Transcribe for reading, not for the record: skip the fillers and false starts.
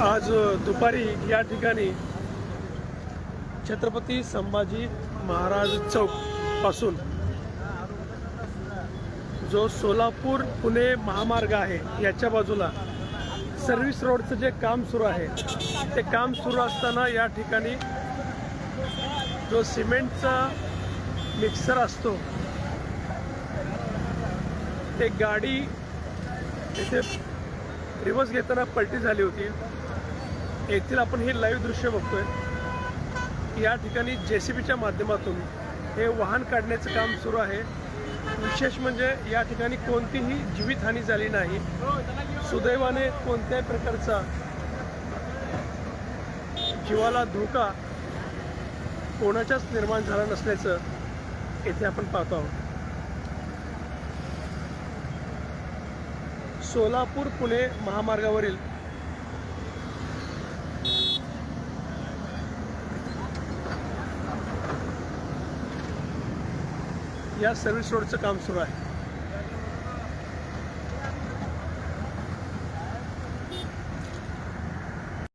आज दुपारी या ठिकाणी छत्रपती संभाजी महाराज चौक पासून जो सोलापूर पुणे महामार्ग आहे याच्या बाजूला सर्व्हिस रोडचं जे काम सुरू आहे ते काम सुरू असताना या ठिकाणी जो सिमेंटचा मिक्सर असतो ते गाडी इथे रिवर्स घेताना पलटी झाली होती। येथील आपण हे लाईव्ह दृश्य बघतोय की या ठिकाणी JCBच्या माध्यमातून हे वाहन काढण्याचं काम सुरू आहे। विशेष म्हणजे या ठिकाणी कोणतीही जीवितहानी झाली नाही। सुदैवाने कोणत्याही प्रकारचा जीवाला धोका कोणाच्याच निर्माण झाला नसल्याचं येथे आपण पाहतो आहोत। सोलापूर पुणे महामार्गावरील या सर्व्हिस रोडचं काम सुरू आहे।